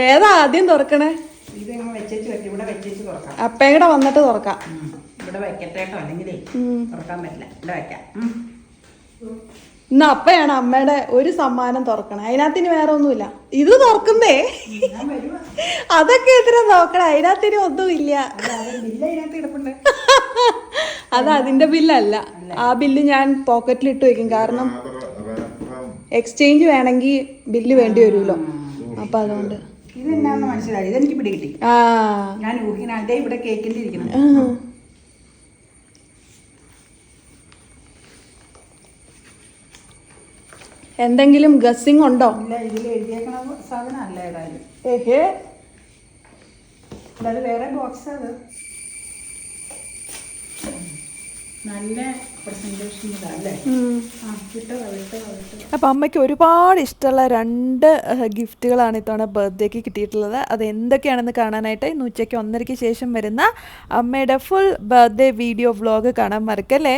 ഏതാ ആദ്യം തുറക്കണേ? അപ്പയുടെ വന്നിട്ട് തുറക്കാം. ഇവിടെ വെക്കട്ടേട്ടോ, അല്ലെങ്കിലേ തുറക്കാൻ പറ്റില്ല. ഇവിടെ വെക്കാം. ഇന്ന് അപ്പയാണ് അമ്മയുടെ ഒരു സമ്മാനം തുറക്കണം. അതിനകത്തിന് വേറെ ഒന്നുമില്ല. ഇത് തുറക്കുന്നേ അതൊക്കെ എത്ര നോക്കണം, അതിനകത്തിന് ഒന്നുമില്ല. അത് അതിന്റെ ബില്ലല്ല. ആ ബില്ല് ഞാൻ പോക്കറ്റിൽ ഇട്ട് വെക്കും. കാരണം എക്സ്ചേഞ്ച് വേണമെങ്കിൽ ബില്ല് വേണ്ടി വരുമല്ലോ. അപ്പൊ അതുകൊണ്ട് ഇതെന്നാന്ന് മനസ്സിലായി. ഇതെനിക്ക് പിടികിട്ടി. ഞാൻ ഊഹിനാന്റെ ഇവിടെ കേക്കിന്റെ ഇരിക്കണം. എന്തെങ്കിലും ഗസ്സിംഗ് ഉണ്ടോ? ഇല്ല, ഇതിൽ എഴുതിയേക്കണ സാധനം അല്ല ഏതായാലും. അത് വേറെ ബോക്സ്. അത് നല്ല പ്രസന്റേഷൻ ഇതല്ലേ. അപ്പം അമ്മയ്ക്ക് ഒരുപാട് ഇഷ്ടമുള്ള 2 ഗിഫ്റ്റുകളാണ് ഇത്തവണ ബർത്ത്ഡേക്ക് കിട്ടിയിട്ടുള്ളത്. അത് എന്തൊക്കെയാണെന്ന് കാണാനായിട്ട് ഇന്ന് ഉച്ചയ്ക്ക് 1:30 ശേഷം വരുന്ന അമ്മയുടെ ഫുൾ ബർത്ത്ഡേ വീഡിയോ വ്ളോഗ് കാണാൻ മറക്കല്ലേ.